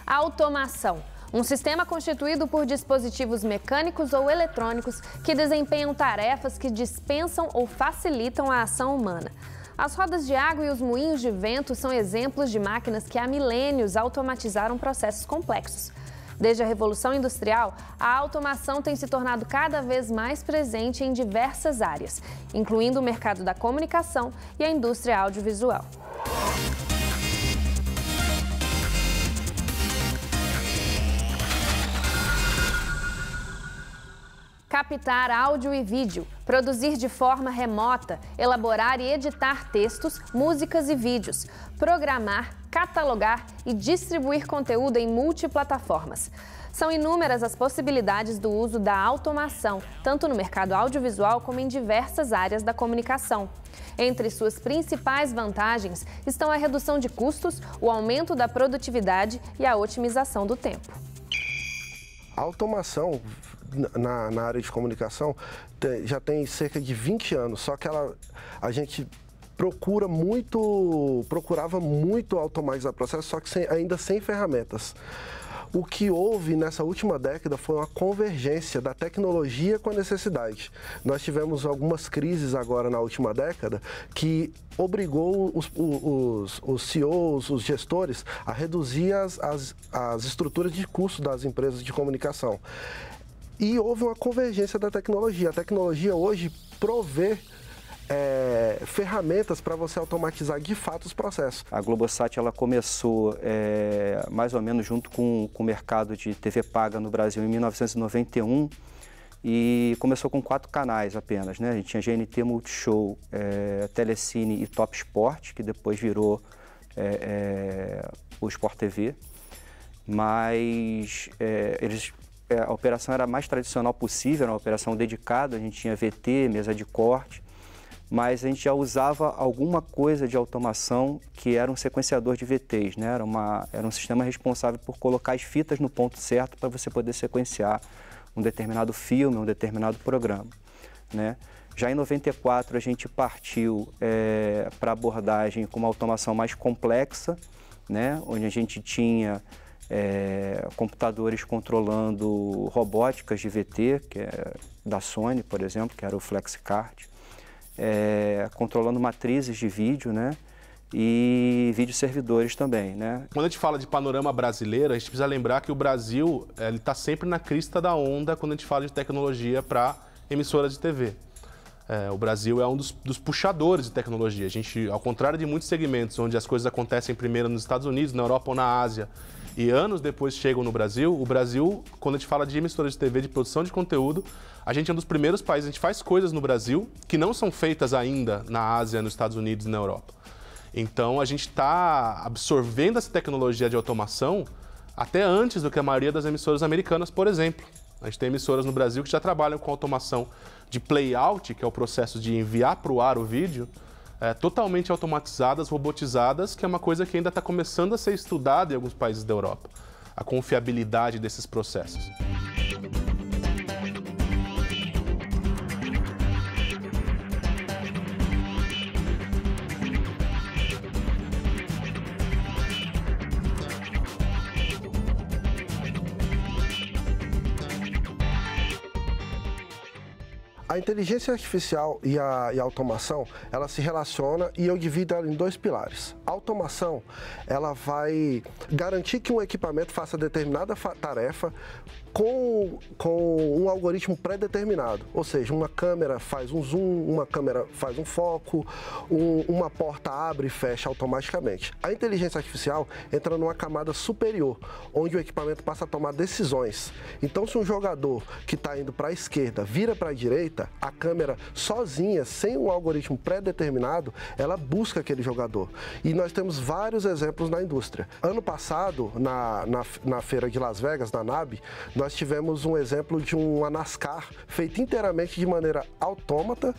A automação. Um sistema constituído por dispositivos mecânicos ou eletrônicos que desempenham tarefas que dispensam ou facilitam a ação humana. As rodas de água e os moinhos de vento são exemplos de máquinas que há milênios automatizaram processos complexos. Desde a Revolução Industrial, a automação tem se tornado cada vez mais presente em diversas áreas, incluindo o mercado da comunicação e a indústria audiovisual. Captar áudio e vídeo, produzir de forma remota, elaborar e editar textos, músicas e vídeos, programar, catalogar e distribuir conteúdo em multiplataformas. São inúmeras as possibilidades do uso da automação, tanto no mercado audiovisual como em diversas áreas da comunicação. Entre suas principais vantagens estão a redução de custos, o aumento da produtividade e a otimização do tempo. A automação na área de comunicação já tem cerca de 20 anos, só que a gente procurava muito automatizar o processo, só que ainda sem ferramentas. O que houve nessa última década foi uma convergência da tecnologia com a necessidade. Nós tivemos algumas crises agora na última década que obrigou os CEOs, os gestores, a reduzir as estruturas de custo das empresas de comunicação. E houve uma convergência da tecnologia. A tecnologia hoje provê ferramentas para você automatizar de fato os processos. A Globosat ela começou mais ou menos junto com o mercado de TV paga no Brasil em 1991 e começou com 4 canais apenas, né? A gente tinha GNT Multishow, Telecine e Top Sport, que depois virou o Sport TV, mas a operação era a mais tradicional possível, era uma operação dedicada, a gente tinha VT, mesa de corte, mas a gente já usava alguma coisa de automação que era um sequenciador de VTs, né? Era um sistema responsável por colocar as fitas no ponto certo para você poder sequenciar um determinado filme, um determinado programa, né? Já em 94 a gente partiu para abordagem com uma automação mais complexa, né? Onde a gente tinha computadores controlando robóticas de VT, que é da Sony, por exemplo, que era o FlexCard, controlando matrizes de vídeo, né? E vídeo-servidores também, né? Quando a gente fala de panorama brasileiro, a gente precisa lembrar que o Brasil está sempre na crista da onda quando a gente fala de tecnologia para emissoras de TV. O Brasil é um dos puxadores de tecnologia. A gente, ao contrário de muitos segmentos onde as coisas acontecem primeiro nos Estados Unidos, na Europa ou na Ásia, e anos depois chegam no Brasil, o Brasil, quando a gente fala de emissoras de TV, de produção de conteúdo, a gente é um dos primeiros países, a gente faz coisas no Brasil que não são feitas ainda na Ásia, nos Estados Unidos e na Europa. Então a gente está absorvendo essa tecnologia de automação até antes do que a maioria das emissoras americanas, por exemplo. A gente tem emissoras no Brasil que já trabalham com automação de play-out, que é o processo de enviar para o ar o vídeo, totalmente automatizadas, robotizadas, que é uma coisa que ainda está começando a ser estudada em alguns países da Europa. A confiabilidade desses processos. A inteligência artificial e a automação, ela se relaciona e eu divido ela em 2 pilares. A automação, ela vai garantir que um equipamento faça determinada tarefa com um algoritmo pré-determinado. Ou seja, uma câmera faz um zoom, uma câmera faz um foco, uma porta abre e fecha automaticamente. A inteligência artificial entra numa camada superior, onde o equipamento passa a tomar decisões. Então, se um jogador que está indo para a esquerda vira para a direita, a câmera sozinha, sem um algoritmo pré-determinado, ela busca aquele jogador. E nós temos vários exemplos na indústria. Ano passado, na feira de Las Vegas, na NAB, nós tivemos um exemplo de uma NASCAR feita inteiramente de maneira autômata,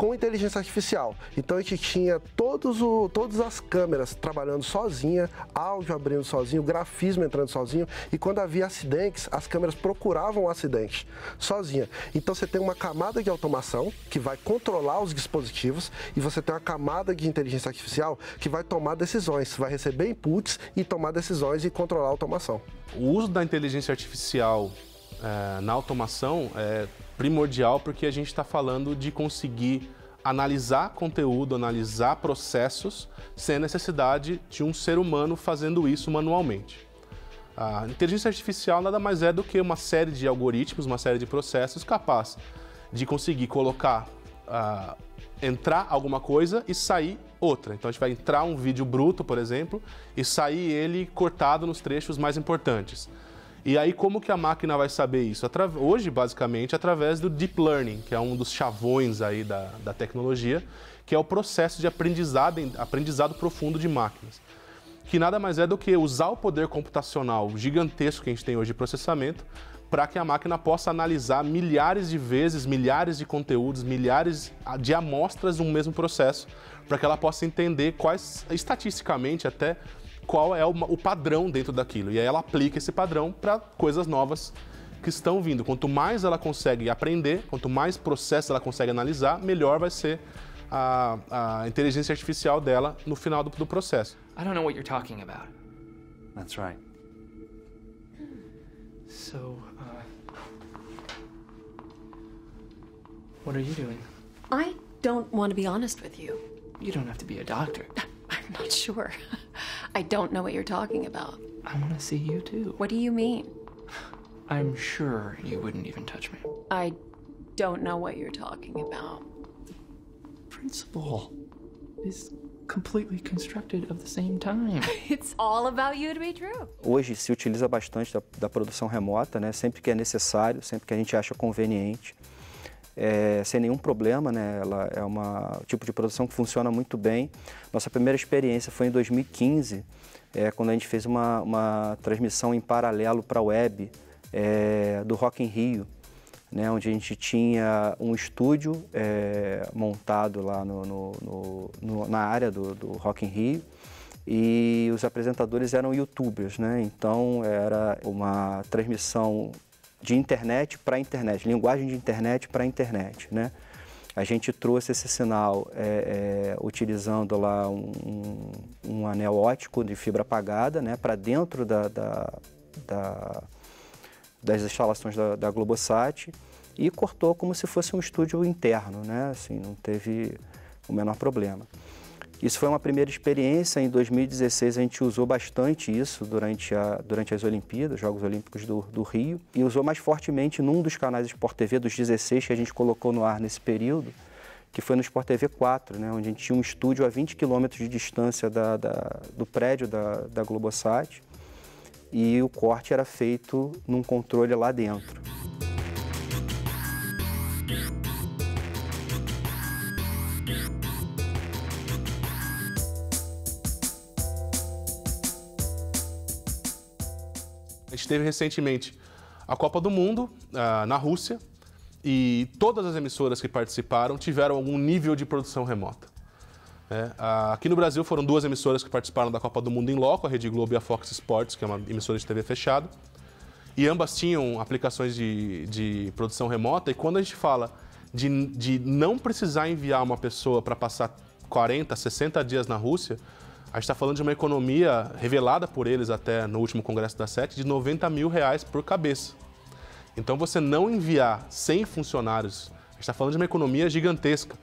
com inteligência artificial. Então a gente tinha todas as câmeras trabalhando sozinha, áudio abrindo sozinho, grafismo entrando sozinho, e quando havia acidentes, as câmeras procuravam o acidente sozinha. Então você tem uma camada de automação que vai controlar os dispositivos e você tem uma camada de inteligência artificial que vai tomar decisões, vai receber inputs e tomar decisões e controlar a automação. O uso da inteligência artificial na automação é primordial porque a gente está falando de conseguir analisar conteúdo, analisar processos sem a necessidade de um ser humano fazendo isso manualmente. A inteligência artificial nada mais é do que uma série de algoritmos, uma série de processos capaz de conseguir colocar, entrar alguma coisa e sair outra. Então a gente vai entrar um vídeo bruto, por exemplo, e sair ele cortado nos trechos mais importantes. E aí como que a máquina vai saber isso? Hoje, basicamente, através do Deep Learning, que é um dos chavões aí da tecnologia, que é o processo de aprendizado profundo de máquinas. Que nada mais é do que usar o poder computacional gigantesco que a gente tem hoje de processamento para que a máquina possa analisar milhares de vezes, milhares de conteúdos, milhares de amostras de um mesmo processo, para que ela possa entender estatisticamente até, qual é o padrão dentro daquilo. E aí ela aplica esse padrão para coisas novas que estão vindo. Quanto mais ela consegue aprender, quanto mais processos ela consegue analisar, melhor vai ser a inteligência artificial dela no final do processo. I don't know what you're talking about. That's right. So, what are you doing? I don't want to be honest with you. You don't have to be a doctor. I'm not sure. I don't know what you're talking about. I want to see you too. What do you mean? I'm sure you wouldn't even touch me. I don't know what you're talking about. Principle is completely constructed of the same time. It's all about you to be true. Hoje se utiliza bastante da produção remota, né? Sempre que é necessário, sempre que a gente acha conveniente. Sem nenhum problema, né? Ela é um tipo de produção que funciona muito bem. Nossa primeira experiência foi em 2015, quando a gente fez uma transmissão em paralelo para a web do Rock in Rio, né? Onde a gente tinha um estúdio montado lá na área do Rock in Rio e os apresentadores eram youtubers, né? Então era uma transmissão de internet para internet, linguagem de internet para internet, né? A gente trouxe esse sinal utilizando lá um anel óptico de fibra apagada, né, para dentro das instalações da Globosat e cortou como se fosse um estúdio interno, né? Assim, não teve o menor problema. Isso foi uma primeira experiência. Em 2016 a gente usou bastante isso durante as Olimpíadas, Jogos Olímpicos do Rio, e usou mais fortemente num dos canais Sport TV, dos 16 que a gente colocou no ar nesse período, que foi no Sport TV 4, né, onde a gente tinha um estúdio a 20 quilômetros de distância do prédio da Globosat, e o corte era feito num controle lá dentro. A gente teve recentemente a Copa do Mundo na Rússia e todas as emissoras que participaram tiveram algum nível de produção remota. Aqui no Brasil foram 2 emissoras que participaram da Copa do Mundo em loco, a Rede Globo e a Fox Sports, que é uma emissora de TV fechada. E ambas tinham aplicações de produção remota. E quando a gente fala de não precisar enviar uma pessoa para passar 40, 60 dias na Rússia, a gente está falando de uma economia revelada por eles até no último congresso da SET de R$90 mil por cabeça. Então você não enviar 100 funcionários, a gente está falando de uma economia gigantesca.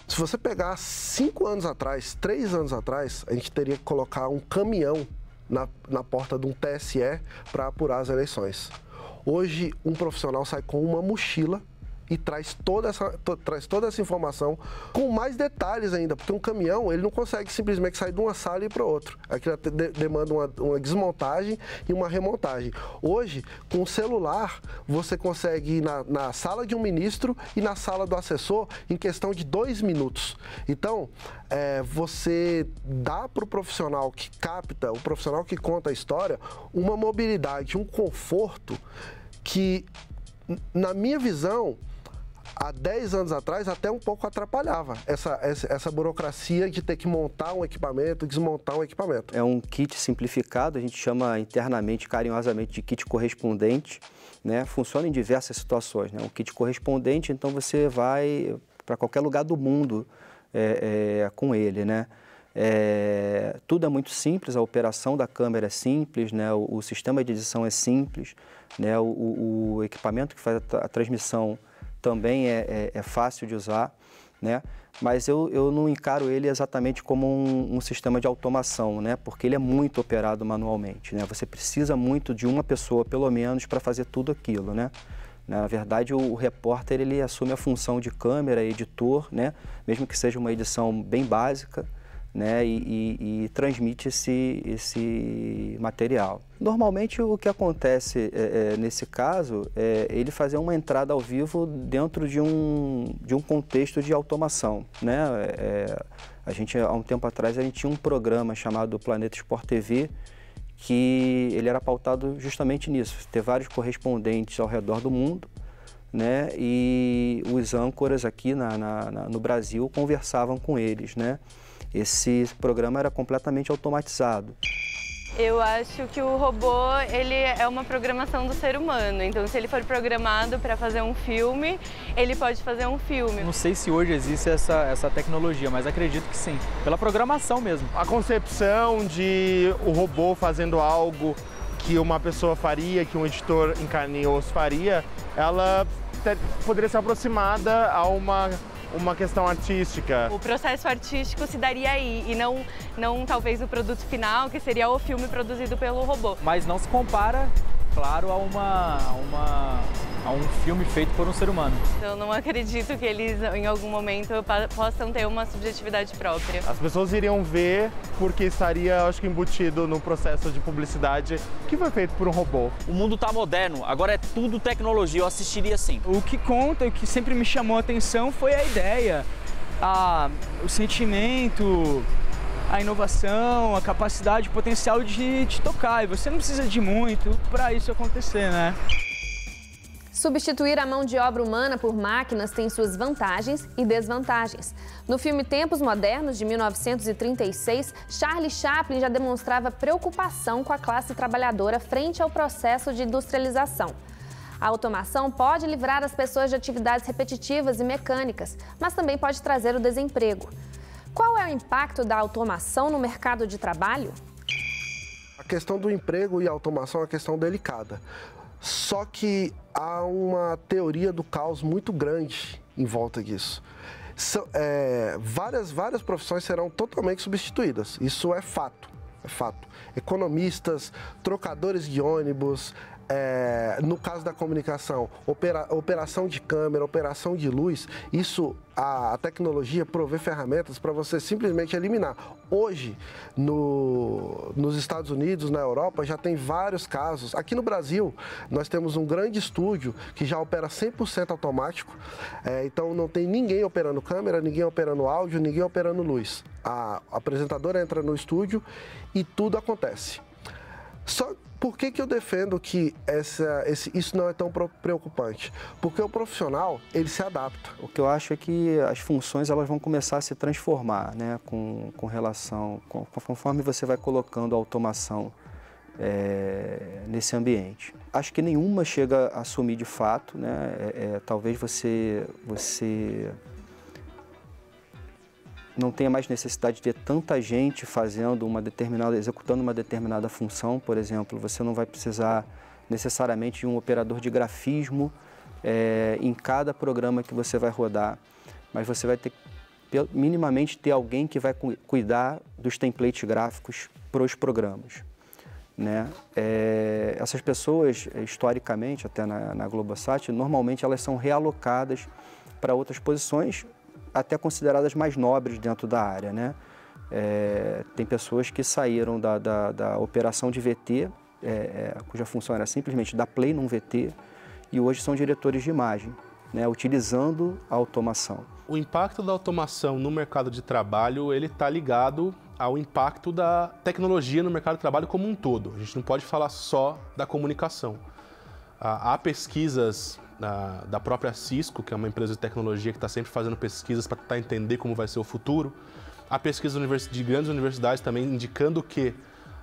Se você pegar 5 anos atrás, 3 anos atrás, a gente teria que colocar um caminhão na porta de um TSE para apurar as eleições. Hoje, um profissional sai com uma mochila e traz toda essa informação com mais detalhes ainda, porque um caminhão ele não consegue simplesmente sair de uma sala e ir para outra. Aquilo demanda uma desmontagem e uma remontagem. Hoje, com o celular, você consegue ir na sala de um ministro e na sala do assessor em questão de 2 minutos. Então, você dá para o profissional que capta, o profissional que conta a história, uma mobilidade, um conforto que, na minha visão, há 10 anos atrás até um pouco atrapalhava essa burocracia de ter que montar um equipamento, desmontar um equipamento. É um kit simplificado, a gente chama internamente, carinhosamente, de kit correspondente, né? Funciona em diversas situações, né? Um kit correspondente, então você vai para qualquer lugar do mundo com ele, né? Tudo é muito simples, a operação da câmera é simples, né? O sistema de edição é simples, né? O equipamento que faz a transmissão também é fácil de usar, né? Mas eu não encaro ele exatamente como um sistema de automação, né? Porque ele é muito operado manualmente, né? Você precisa muito de uma pessoa, pelo menos, para fazer tudo aquilo, né? Na verdade, o repórter ele assume a função de câmera, editor, né? Mesmo que seja uma edição bem básica, né? E transmite esse material. Normalmente, o que acontece nesse caso é ele fazer uma entrada ao vivo dentro de um contexto de automação, né? A gente, há um tempo atrás, a gente tinha um programa chamado Planeta Sport TV, que ele era pautado justamente nisso, ter vários correspondentes ao redor do mundo, né? E os âncoras aqui no Brasil conversavam com eles, né? Esse programa era completamente automatizado. Eu acho que o robô, ele é uma programação do ser humano. Então, se ele for programado para fazer um filme, ele pode fazer um filme. Não sei se hoje existe essa tecnologia, mas acredito que sim. Pela programação mesmo. A concepção de o robô fazendo algo que uma pessoa faria, que um editor em carne e osso faria, ela poderia ser aproximada a uma questão artística. O processo artístico se daria aí e não talvez o produto final, que seria o filme produzido pelo robô. Mas não se compara, claro, a um filme feito por um ser humano. Eu não acredito que eles, em algum momento, possam ter uma subjetividade própria. As pessoas iriam ver porque estaria, acho que, embutido no processo de publicidade que foi feito por um robô. O mundo tá moderno, agora é tudo tecnologia, eu assistiria sim. O que conta, o que sempre me chamou a atenção foi a ideia, o sentimento, a inovação, a capacidade, o potencial de te tocar. E você não precisa de muito para isso acontecer, né? Substituir a mão de obra humana por máquinas tem suas vantagens e desvantagens. No filme Tempos Modernos, de 1936, Charlie Chaplin já demonstrava preocupação com a classe trabalhadora frente ao processo de industrialização. A automação pode livrar as pessoas de atividades repetitivas e mecânicas, mas também pode trazer o desemprego. Qual é o impacto da automação no mercado de trabalho? A questão do emprego e a automação é uma questão delicada. Só que há uma teoria do caos muito grande em volta disso. Várias profissões serão totalmente substituídas, isso é fato. Economistas, trocadores de ônibus, no caso da comunicação, operação de câmera, operação de luz, isso a tecnologia provê ferramentas para você simplesmente eliminar. Hoje, nos Estados Unidos, na Europa, já tem vários casos. Aqui no Brasil, nós temos um grande estúdio que já opera 100% automático, então não tem ninguém operando câmera, ninguém operando áudio, ninguém operando luz. A apresentadora entra no estúdio e tudo acontece. Só por que eu defendo que isso não é tão preocupante? Porque o profissional, ele se adapta. O que eu acho é que as funções elas vão começar a se transformar, né? Conforme você vai colocando a automação nesse ambiente. Acho que nenhuma chega a assumir de fato, né? Talvez você não tenha mais necessidade de ter tanta gente executando uma determinada função, por exemplo. Você não vai precisar necessariamente de um operador de grafismo em cada programa que você vai rodar, mas você vai ter minimamente ter alguém que vai cuidar dos templates gráficos para os programas. né? Essas pessoas, historicamente, até na Globosat, normalmente elas são realocadas para outras posições, até consideradas mais nobres dentro da área, né? Tem pessoas que saíram da operação de VT, cuja função era simplesmente dar play num VT, e hoje são diretores de imagem, né? Utilizando a automação. O impacto da automação no mercado de trabalho, ele está ligado ao impacto da tecnologia no mercado de trabalho como um todo. A gente não pode falar só da comunicação. Há pesquisas da própria Cisco, que é uma empresa de tecnologia que está sempre fazendo pesquisas para tentar entender como vai ser o futuro. Há pesquisas de grandes universidades também indicando que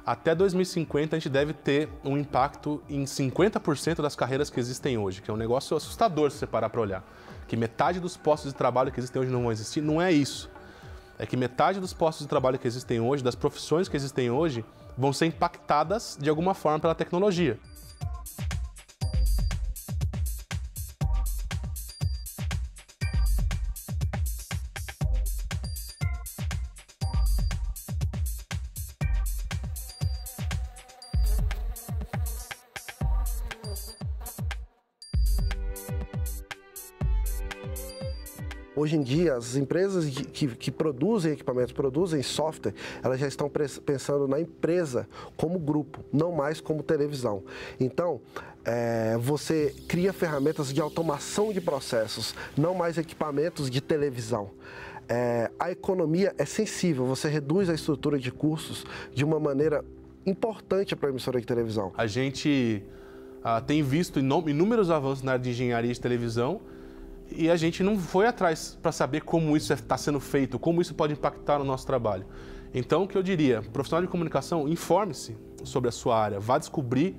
até 2050 a gente deve ter um impacto em 50% das carreiras que existem hoje, que é um negócio assustador se você parar para olhar. Que metade dos postos de trabalho que existem hoje não vão existir, não é isso. É que metade dos postos de trabalho que existem hoje, das profissões que existem hoje, vão ser impactadas de alguma forma pela tecnologia. Hoje em dia, as empresas que produzem equipamentos, produzem software, elas já estão pensando na empresa como grupo, não mais como televisão. Então, você cria ferramentas de automação de processos, não mais equipamentos de televisão. A economia é sensível, você reduz a estrutura de custos de uma maneira importante para a emissora de televisão. A gente tem visto inúmeros avanços na área de engenharia de televisão, e a gente não foi atrás para saber como isso está sendo feito, como isso pode impactar no nosso trabalho. Então, o que eu diria, profissional de comunicação, informe-se sobre a sua área, vá descobrir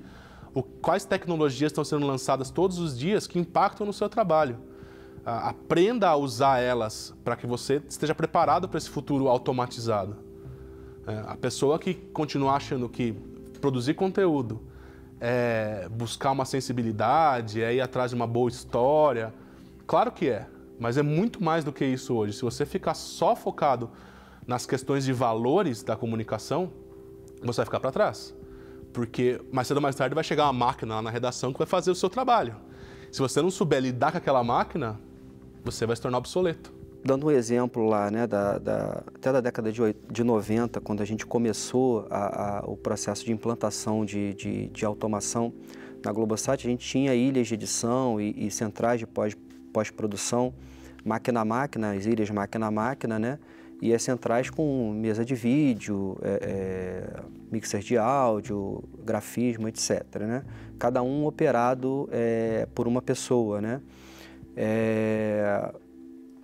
quais tecnologias estão sendo lançadas todos os dias que impactam no seu trabalho. Aprenda a usar elas para que você esteja preparado para esse futuro automatizado. A pessoa que continuar achando que produzir conteúdo é buscar uma sensibilidade, é ir atrás de uma boa história. Claro que é, mas é muito mais do que isso hoje. Se você ficar só focado nas questões de valores da comunicação, você vai ficar para trás. Porque mais cedo ou mais tarde vai chegar uma máquina lá na redação que vai fazer o seu trabalho. Se você não souber lidar com aquela máquina, você vai se tornar obsoleto. Dando um exemplo lá, né, até da década de 90, quando a gente começou o processo de implantação de automação na Globosat, a gente tinha ilhas de edição e centrais de pós-produção, máquina a máquina, as ilhas máquina a máquina, né? E as centrais com mesa de vídeo, mixer de áudio, grafismo, etc., né? Cada um operado por uma pessoa, né?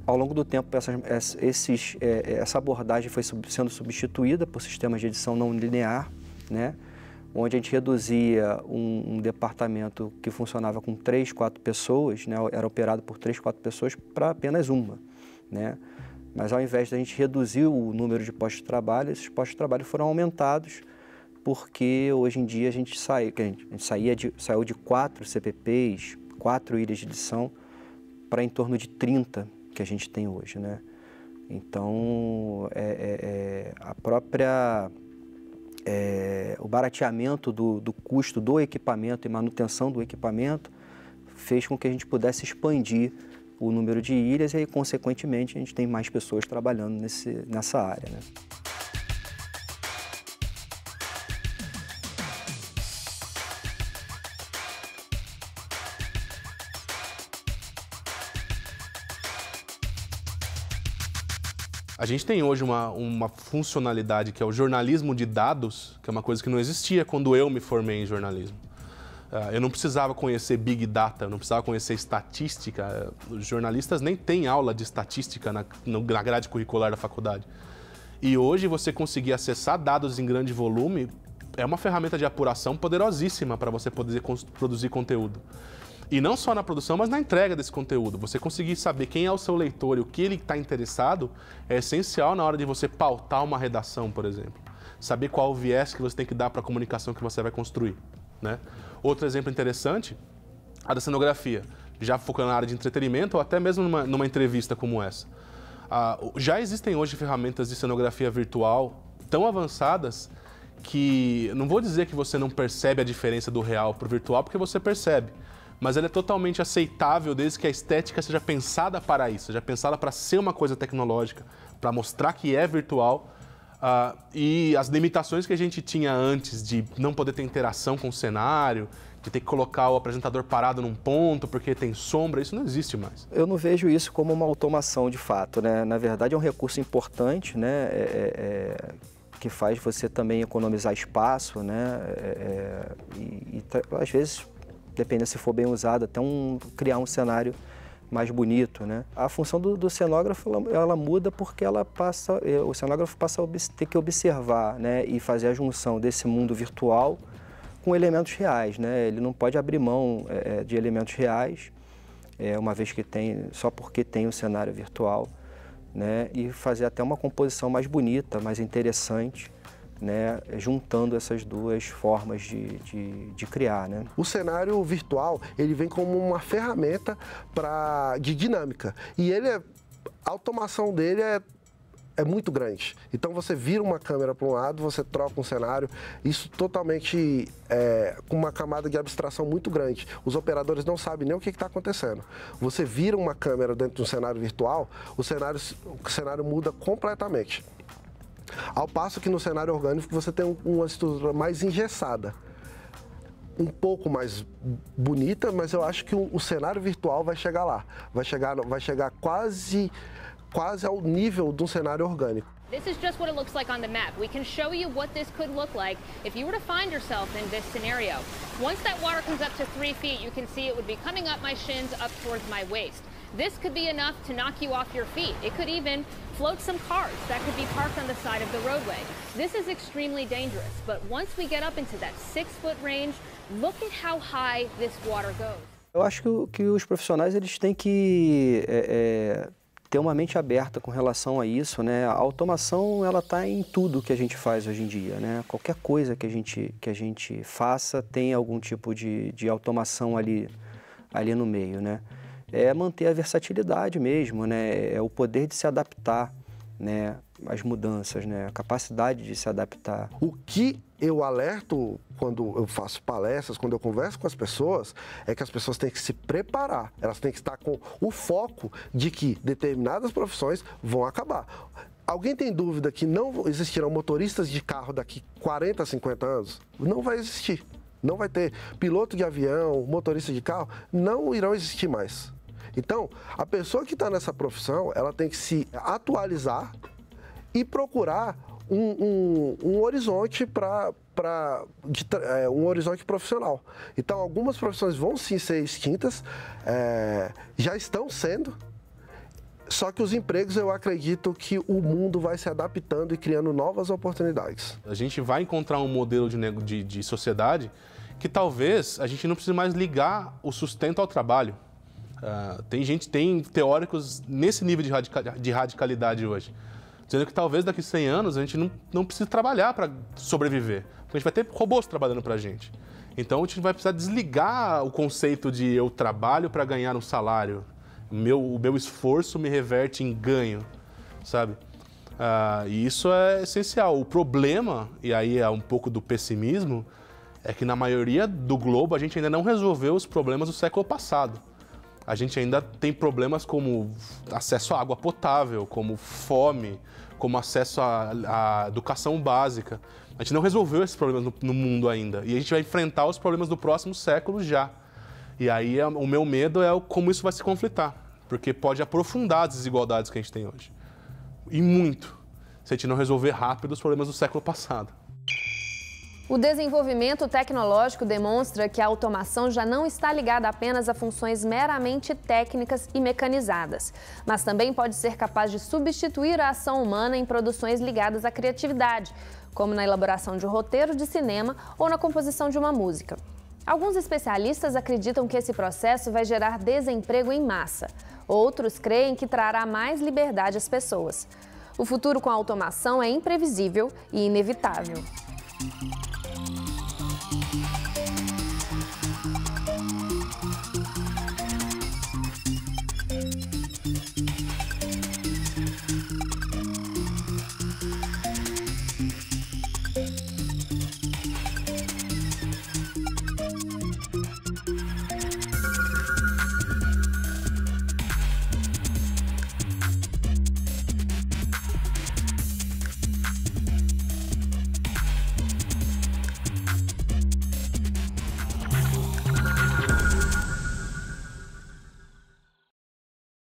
Ao longo do tempo, essa abordagem foi sendo substituída por sistemas de edição não linear, né? Onde a gente reduzia um departamento que funcionava com 3, 4 pessoas, né? Era operado por 3, 4 pessoas para apenas uma, né? Mas ao invés de a gente reduzir o número de postos de trabalho, esses postos de trabalho foram aumentados porque hoje em dia a gente saiu de 4 CPPs, 4 ilhas de edição, para em torno de 30 que a gente tem hoje, né? Então, a própria... o barateamento do custo do equipamento e manutenção do equipamento fez com que a gente pudesse expandir o número de ilhas e aí, consequentemente, a gente tem mais pessoas trabalhando nessa área, né? A gente tem hoje uma funcionalidade que é o jornalismo de dados, que é uma coisa que não existia quando eu me formei em jornalismo. Eu não precisava conhecer Big Data, eu não precisava conhecer estatística. Os jornalistas nem têm aula de estatística na grade curricular da faculdade. E hoje você conseguir acessar dados em grande volume é uma ferramenta de apuração poderosíssima para você poder produzir conteúdo. E não só na produção, mas na entrega desse conteúdo. Você conseguir saber quem é o seu leitor e o que ele está interessado é essencial na hora de você pautar uma redação, por exemplo. Saber qual o viés que você tem que dar para a comunicação que você vai construir, né? Outro exemplo interessante, a da cenografia. Já focando na área de entretenimento ou até mesmo numa entrevista como essa. Já existem hoje ferramentas de cenografia virtual tão avançadas que, não vou dizer que você não percebe a diferença do real para o virtual, porque você percebe, mas ela é totalmente aceitável desde que a estética seja pensada para isso, seja pensada para ser uma coisa tecnológica, para mostrar que é virtual. E as limitações que a gente tinha antes de não poder ter interação com o cenário, de ter que colocar o apresentador parado num ponto porque tem sombra, isso não existe mais. Eu não vejo isso como uma automação de fato, né? Na verdade é um recurso importante, né? Que faz você também economizar espaço, né? Às vezes, dependendo se for bem usado, até criar um cenário mais bonito, né? A função do cenógrafo, ela muda porque o cenógrafo passa a ter que observar, né? E fazer a junção desse mundo virtual com elementos reais, né? Ele não pode abrir mão de elementos reais, uma vez que só porque tem o cenário virtual, né? E fazer até uma composição mais bonita, mais interessante, né, juntando essas duas formas de criar, né? O cenário virtual, ele vem como uma ferramenta de dinâmica. E a automação dele é muito grande. Então você vira uma câmera para um lado, você troca um cenário, isso totalmente com uma camada de abstração muito grande. Os operadores não sabem nem o que está acontecendo. Você vira uma câmera dentro de um cenário virtual, o cenário muda completamente. Ao passo que no cenário orgânico você tem uma estrutura mais engessada, um pouco mais bonita, mas eu acho que o cenário virtual vai chegar lá, vai chegar quase ao nível de um cenário orgânico. This is just what it looks like on the map. We can show you what this could look like if you were to find yourself in this scenario. Once that water comes up to 3 feet, you can see it would be coming up my shins up towards my waist. This could be enough to knock you off your feet. It could even float some cars that could be parked on the side of the roadway. This is extremely dangerous, but once we get up into that 6-foot range, look at how high this water goes. Eu acho que os profissionais eles têm que ter uma mente aberta com relação a isso, né? A automação, ela está em tudo que a gente faz hoje em dia, né? Qualquer coisa que a gente faça tem algum tipo de automação ali no meio, né? É manter a versatilidade mesmo, né? É o poder de se adaptar, né, às mudanças, né? A capacidade de se adaptar. O que eu alerto quando eu faço palestras, quando eu converso com as pessoas, é que as pessoas têm que se preparar. Elas têm que estar com o foco de que determinadas profissões vão acabar. Alguém tem dúvida que não existirão motoristas de carro daqui 40, 50 anos? Não vai existir. Não vai ter piloto de avião, motorista de carro, não irão existir mais. Então, a pessoa que está nessa profissão, ela tem que se atualizar e procurar um horizonte um horizonte profissional. Então, algumas profissões vão sim ser extintas, já estão sendo, só que os empregos, eu acredito que o mundo vai se adaptando e criando novas oportunidades. A gente vai encontrar um modelo de sociedade que talvez a gente não precise mais ligar o sustento ao trabalho. Tem teóricos nesse nível de radicalidade hoje, dizendo que talvez daqui a 100 anos a gente não precise trabalhar para sobreviver, porque a gente vai ter robôs trabalhando para a gente. Então a gente vai precisar desligar o conceito de eu trabalho para ganhar um salário, o meu esforço me reverte em ganho, sabe? E isso é essencial. O problema, e aí é um pouco do pessimismo, é que na maioria do globo a gente ainda não resolveu os problemas do século passado. A gente ainda tem problemas como acesso à água potável, como fome, como acesso à educação básica. A gente não resolveu esses problemas no mundo ainda. E a gente vai enfrentar os problemas do próximo século já. E aí o meu medo é como isso vai se conflitar, porque pode aprofundar as desigualdades que a gente tem hoje. E muito, se a gente não resolver rápido os problemas do século passado. O desenvolvimento tecnológico demonstra que a automação já não está ligada apenas a funções meramente técnicas e mecanizadas, mas também pode ser capaz de substituir a ação humana em produções ligadas à criatividade, como na elaboração de um roteiro de cinema ou na composição de uma música. Alguns especialistas acreditam que esse processo vai gerar desemprego em massa. Outros creem que trará mais liberdade às pessoas. O futuro com a automação é imprevisível e inevitável.